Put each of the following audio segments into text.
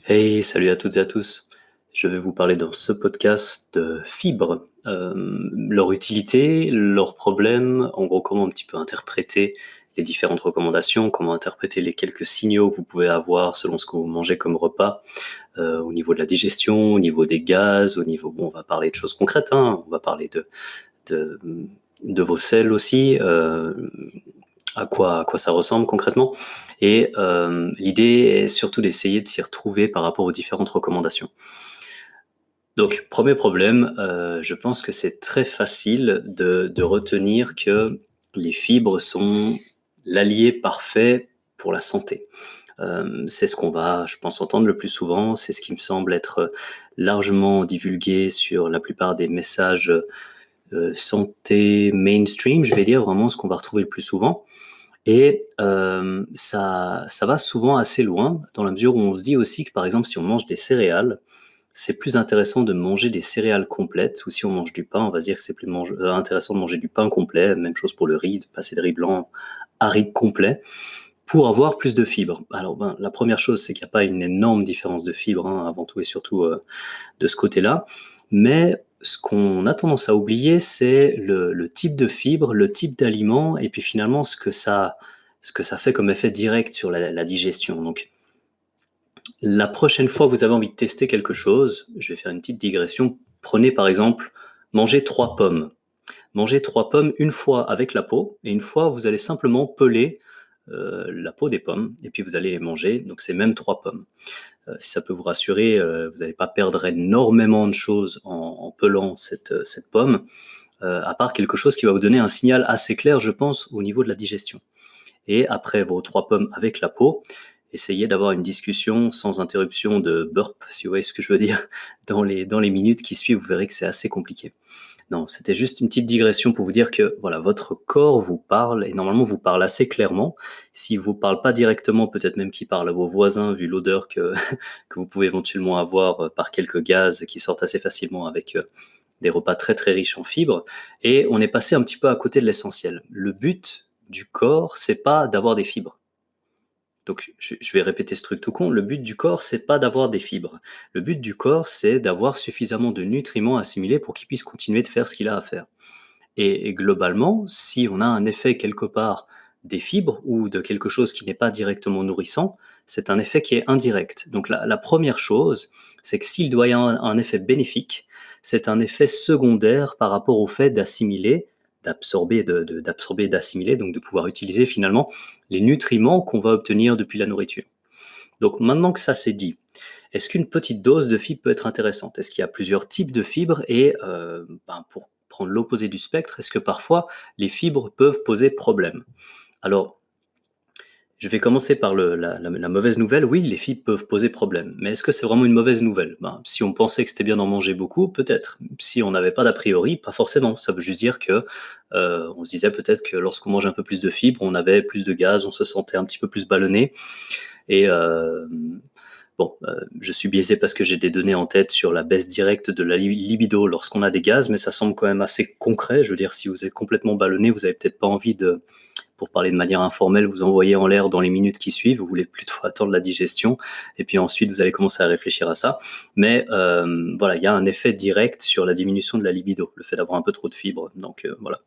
Hey, salut à toutes et à tous. Je vais vous parler dans ce podcast de fibres, leur utilité, leurs problèmes, en gros comment un petit peu interpréter les différentes recommandations, comment interpréter les quelques signaux que vous pouvez avoir selon ce que vous mangez comme repas, au niveau de la digestion, au niveau des gaz, au niveau, bon, on va parler de choses concrètes, hein, on va parler de, de vos selles aussi, à quoi ça ressemble concrètement. Et l'idée est surtout d'essayer de s'y retrouver par rapport aux différentes recommandations. Donc, premier problème, je pense que c'est très facile de retenir que les fibres sont l'allié parfait pour la santé. C'est ce qu'on va, je pense, entendre le plus souvent, c'est ce qui me semble être largement divulgué sur la plupart des messages santé mainstream, je vais dire vraiment ce qu'on va retrouver le plus souvent. Et ça va souvent assez loin, dans la mesure où on se dit aussi que, par exemple, si on mange des céréales, c'est plus intéressant de manger des céréales complètes, ou si on mange du pain, on va se dire que c'est plus intéressant de manger du pain complet, même chose pour le riz, de passer de riz blanc à riz complet, pour avoir plus de fibres. Alors, ben, la première chose, c'est qu'il n'y a pas une énorme différence de fibres, hein, avant tout et surtout de ce côté-là. Mais ce qu'on a tendance à oublier, c'est le type de fibre, le type d'aliment, et puis finalement ce que ça fait comme effet direct sur la digestion. Donc, la prochaine fois que vous avez envie de tester quelque chose, je vais faire une petite digression. Prenez par exemple, mangez 3 pommes. Mangez 3 pommes une fois avec la peau, et une fois vous allez simplement peler la peau des pommes, et puis vous allez les manger. Donc c'est même 3 pommes. Si ça peut vous rassurer, vous n'allez pas perdre énormément de choses en pelant cette pomme, à part quelque chose qui va vous donner un signal assez clair, je pense, au niveau de la digestion. Et après vos 3 pommes avec la peau, essayez d'avoir une discussion sans interruption de burp, si vous voyez ce que je veux dire, dans les minutes qui suivent. Vous verrez que c'est assez compliqué. Non, c'était juste une petite digression pour vous dire que voilà, votre corps vous parle, et normalement vous parle assez clairement. S'il vous parle pas directement, peut-être même qu'il parle à vos voisins, vu l'odeur que, que vous pouvez éventuellement avoir par quelques gaz qui sortent assez facilement avec des repas très très riches en fibres. Et on est passé un petit peu à côté de l'essentiel. Le but du corps, c'est pas d'avoir des fibres. Donc, je vais répéter ce truc tout con. Le but du corps, c'est pas d'avoir des fibres. Le but du corps, c'est d'avoir suffisamment de nutriments assimilés pour qu'il puisse continuer de faire ce qu'il a à faire. Et globalement, si on a un effet quelque part des fibres ou de quelque chose qui n'est pas directement nourrissant, c'est un effet qui est indirect. Donc la première chose, c'est que s'il doit y avoir un effet bénéfique, c'est un effet secondaire par rapport au fait d'assimiler, d'absorber, d'assimiler, donc de pouvoir utiliser finalement les nutriments qu'on va obtenir depuis la nourriture. Donc maintenant que ça c'est dit, est-ce qu'une petite dose de fibres peut être intéressante? Est-ce qu'il y a plusieurs types de fibres? Et pour prendre l'opposé du spectre, est-ce que parfois les fibres peuvent poser problème? Alors, je vais commencer par la mauvaise nouvelle. Oui, les fibres peuvent poser problème. Mais est-ce que c'est vraiment une mauvaise nouvelle? Ben, si on pensait que c'était bien d'en manger beaucoup, peut-être. Si on n'avait pas d'a priori, pas forcément. Ça veut juste dire que on se disait peut-être que lorsqu'on mange un peu plus de fibres, on avait plus de gaz, on se sentait un petit peu plus ballonné. Et bon, je suis biaisé parce que j'ai des données en tête sur la baisse directe de la libido lorsqu'on a des gaz, mais ça semble quand même assez concret. Je veux dire, si vous êtes complètement ballonné, vous avez peut-être pas envie de, pour parler de manière informelle, vous envoyer en l'air dans les minutes qui suivent. Vous voulez plutôt attendre la digestion, et puis ensuite vous allez commencer à réfléchir à ça. Mais voilà, il y a un effet direct sur la diminution de la libido, le fait d'avoir un peu trop de fibres. Donc voilà.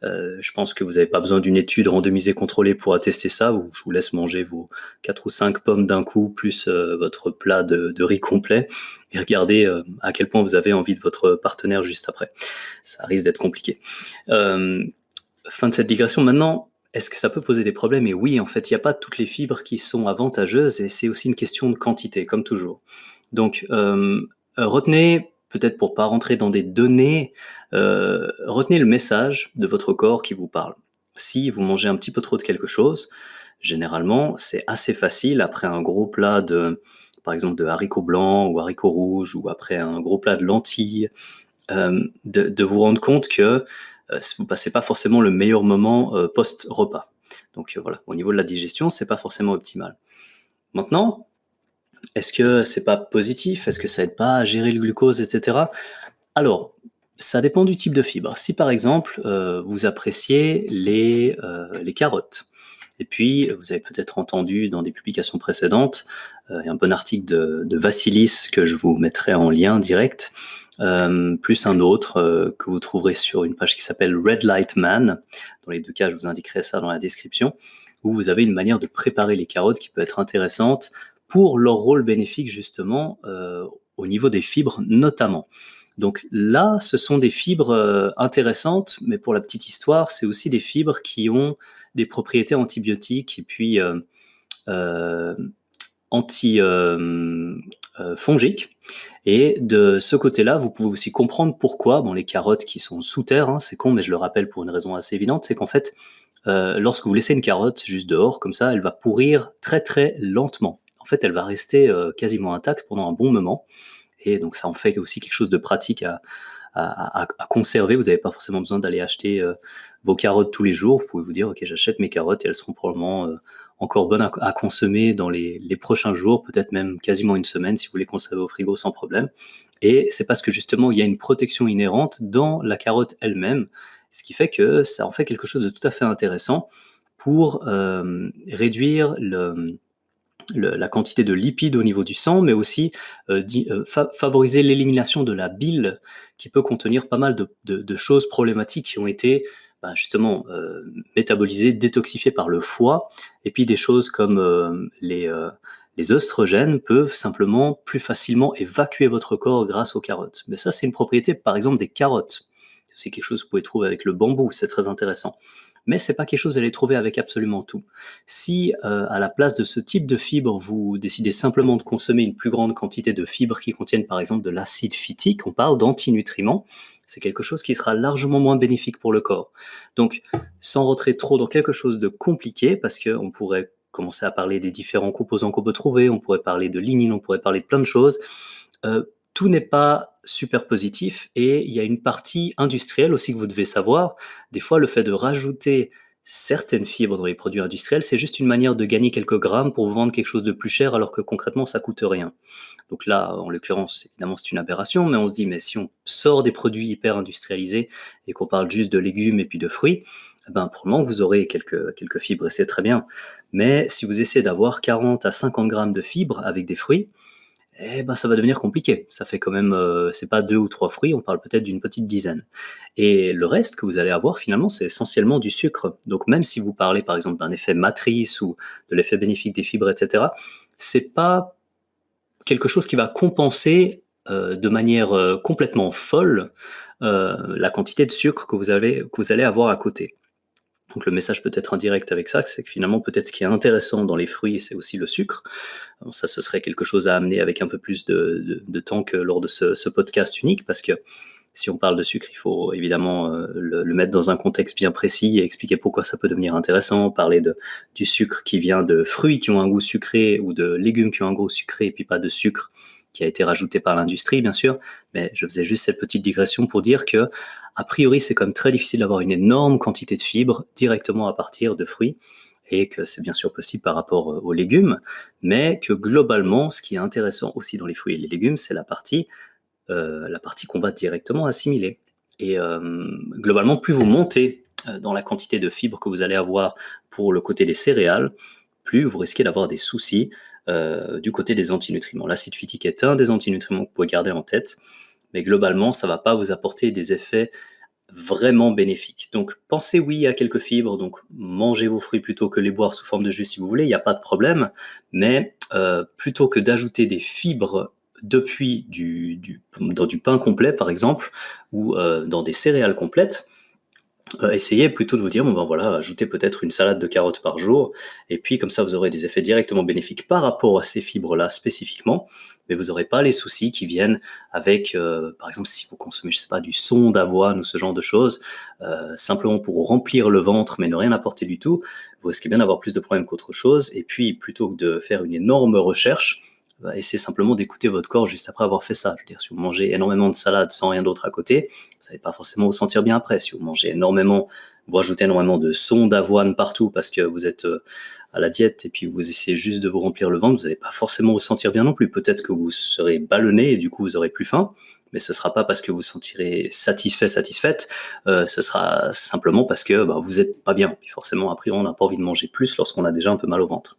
Je pense que vous n'avez pas besoin d'une étude randomisée contrôlée pour attester ça. Je vous laisse manger vos 4 ou 5 pommes d'un coup, plus votre plat de riz complet, et regardez à quel point vous avez envie de votre partenaire juste après. Ça risque d'être compliqué. Fin de cette digression. Maintenant, est-ce que ça peut poser des problèmes? Et oui, en fait, il n'y a pas toutes les fibres qui sont avantageuses, et c'est aussi une question de quantité, comme toujours. Donc, retenez, peut-être pour pas rentrer dans des données, retenez le message de votre corps qui vous parle. Si vous mangez un petit peu trop de quelque chose, généralement, c'est assez facile après un gros plat par exemple, de haricots blancs ou haricots rouges, ou après un gros plat de lentilles, de vous rendre compte que vous passez pas forcément le meilleur moment post-repas. Donc voilà, au niveau de la digestion, c'est pas forcément optimal. Maintenant, est-ce que c'est pas positif? Est-ce que ça aide pas à gérer le glucose, et cetera? Alors, ça dépend du type de fibre. Si par exemple, vous appréciez les carottes, Et puis, vous avez peut-être entendu dans des publications précédentes, il y a un bon article de Vassilis que je vous mettrai en lien direct, plus un autre que vous trouverez sur une page qui s'appelle Red Light Man. Dans les deux cas, je vous indiquerai ça dans la description, où vous avez une manière de préparer les carottes qui peut être intéressante pour leur rôle bénéfique justement au niveau des fibres notamment. Donc là, ce sont des fibres intéressantes, mais pour la petite histoire, c'est aussi des fibres qui ont des propriétés antibiotiques et puis anti-fongiques. Et de ce côté-là, vous pouvez aussi comprendre pourquoi, bon, les carottes qui sont sous terre, hein, c'est con, mais je le rappelle pour une raison assez évidente, c'est qu'en fait, lorsque vous laissez une carotte juste dehors, comme ça, elle va pourrir très très lentement. En fait, elle va rester quasiment intacte pendant un bon moment. Et donc ça en fait aussi quelque chose de pratique à conserver. Vous n'avez pas forcément besoin d'aller acheter vos carottes tous les jours. Vous pouvez vous dire, ok, j'achète mes carottes et elles seront probablement encore bonnes à consommer dans les prochains jours, peut-être même quasiment une semaine si vous les conservez au frigo sans problème. Et c'est parce que justement il y a une protection inhérente dans la carotte elle-même, ce qui fait que ça en fait quelque chose de tout à fait intéressant pour réduire la quantité de lipides au niveau du sang, mais aussi favoriser l'élimination de la bile qui peut contenir pas mal de choses problématiques qui ont été justement métabolisées, détoxifiées par le foie, et puis des choses comme les œstrogènes peuvent simplement plus facilement évacuer votre corps grâce aux carottes. Mais ça, c'est une propriété, par exemple, des carottes. C'est quelque chose que vous pouvez trouver avec le bambou, c'est très intéressant. Mais c'est pas quelque chose à aller trouver avec absolument tout. Si à la place de ce type de fibres, vous décidez simplement de consommer une plus grande quantité de fibres qui contiennent par exemple de l'acide phytique, on parle d'antinutriments, c'est quelque chose qui sera largement moins bénéfique pour le corps. Donc, sans rentrer trop dans quelque chose de compliqué, parce qu'on pourrait commencer à parler des différents composants qu'on peut trouver, on pourrait parler de lignine, on pourrait parler de plein de choses, tout n'est pas super positif et il y a une partie industrielle aussi que vous devez savoir. Des fois, le fait de rajouter certaines fibres dans les produits industriels, c'est juste une manière de gagner quelques grammes pour vendre quelque chose de plus cher alors que concrètement, ça coûte rien. Donc là, en l'occurrence, évidemment, c'est une aberration, mais on se dit, mais si on sort des produits hyper industrialisés et qu'on parle juste de légumes et puis de fruits, probablement vous aurez quelques fibres et c'est très bien. Mais si vous essayez d'avoir 40 à 50 grammes de fibres avec des fruits, ça va devenir compliqué. Ça fait quand même, c'est pas 2 ou 3 fruits, on parle peut-être d'une petite dizaine. Et le reste que vous allez avoir finalement, c'est essentiellement du sucre. Donc même si vous parlez par exemple d'un effet matrice ou de l'effet bénéfique des fibres, et cetera, c'est pas quelque chose qui va compenser, de manière, complètement folle, la quantité de sucre que vous allez avoir à côté. Donc le message peut être indirect avec ça, c'est que finalement peut-être ce qui est intéressant dans les fruits, c'est aussi le sucre. Alors ça, ce serait quelque chose à amener avec un peu plus de temps que lors de ce podcast unique, parce que si on parle de sucre, il faut évidemment le mettre dans un contexte bien précis et expliquer pourquoi ça peut devenir intéressant, parler du sucre qui vient de fruits qui ont un goût sucré ou de légumes qui ont un goût sucré et puis pas de sucre qui a été rajouté par l'industrie, bien sûr, mais je faisais juste cette petite digression pour dire que, a priori, c'est quand même très difficile d'avoir une énorme quantité de fibres directement à partir de fruits, et que c'est bien sûr possible par rapport aux légumes, mais que globalement, ce qui est intéressant aussi dans les fruits et les légumes, c'est la partie qu'on va directement assimiler. Et globalement, plus vous montez dans la quantité de fibres que vous allez avoir pour le côté des céréales, plus vous risquez d'avoir des soucis du côté des antinutriments. L'acide phytique est un des antinutriments que vous pouvez garder en tête, mais globalement, ça ne va pas vous apporter des effets vraiment bénéfiques. Donc, pensez oui à quelques fibres, donc mangez vos fruits plutôt que les boire sous forme de jus si vous voulez, il n'y a pas de problème, mais plutôt que d'ajouter des fibres depuis dans du pain complet, par exemple, ou dans des céréales complètes, essayez plutôt de vous dire, voilà, ajoutez peut-être une salade de carottes par jour, et puis comme ça vous aurez des effets directement bénéfiques par rapport à ces fibres-là spécifiquement, mais vous n'aurez pas les soucis qui viennent avec, par exemple, si vous consommez, je sais pas, du son d'avoine ou ce genre de choses, simplement pour remplir le ventre, mais ne rien apporter du tout, vous risquez bien d'avoir plus de problèmes qu'autre chose, et puis plutôt que de faire une énorme recherche, essayez simplement d'écouter votre corps juste après avoir fait ça. Je veux dire, si vous mangez énormément de salade sans rien d'autre à côté, vous n'allez pas forcément vous sentir bien après. Si vous mangez énormément, vous rajoutez énormément de son d'avoine partout parce que vous êtes à la diète et puis vous essayez juste de vous remplir le ventre, vous n'allez pas forcément vous sentir bien non plus. Peut-être que vous serez ballonné et du coup vous aurez plus faim, mais ce sera pas parce que vous vous sentirez satisfait, satisfaite, ce sera simplement parce que vous êtes pas bien. Puis forcément, après, on n'a pas envie de manger plus lorsqu'on a déjà un peu mal au ventre.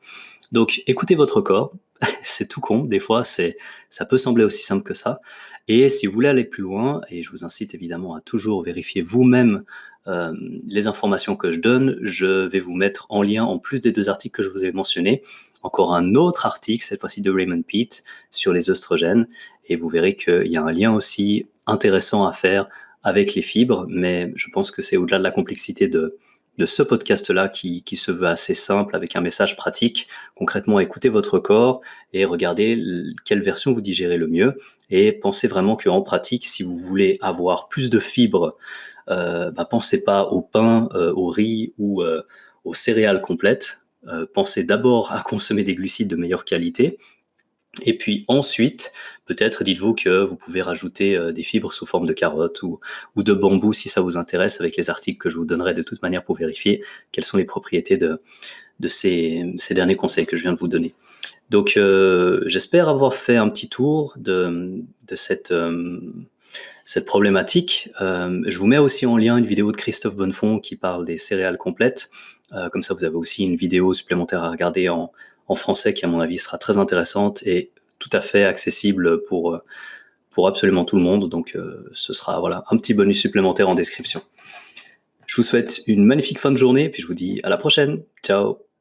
Donc, écoutez votre corps. C'est tout con, des fois, ça peut sembler aussi simple que ça. Et si vous voulez aller plus loin, et je vous incite évidemment à toujours vérifier vous-même euh, les informations que je donne, je vais vous mettre en lien, en plus des 2 articles que je vous ai mentionnés, encore un autre article, cette fois-ci de Raymond Peat, sur les œstrogènes, et vous verrez qu'il y a un lien aussi intéressant à faire avec les fibres, mais je pense que c'est au-delà de la complexité de ce podcast-là qui se veut assez simple, avec un message pratique. Concrètement, écoutez votre corps et regardez quelle version vous digérez le mieux, et pensez vraiment qu'en pratique, si vous voulez avoir plus de fibres, pensez pas au pain, au riz ou aux céréales complètes. Pensez d'abord à consommer des glucides de meilleure qualité, et puis ensuite, peut-être dites-vous que vous pouvez rajouter des fibres sous forme de carottes ou de bambou si ça vous intéresse, avec les articles que je vous donnerai de toute manière pour vérifier quelles sont les propriétés de ces derniers conseils que je viens de vous donner. Donc j'espère avoir fait un petit tour de cette problématique. Je vous mets aussi en lien une vidéo de Christophe Bonnefond qui parle des céréales complètes. Comme ça, vous avez aussi une vidéo supplémentaire à regarder en français qui, à mon avis, sera très intéressante et tout à fait accessible pour absolument tout le monde. Donc, ce sera un petit bonus supplémentaire en description. Je vous souhaite une magnifique fin de journée, puis je vous dis à la prochaine. Ciao!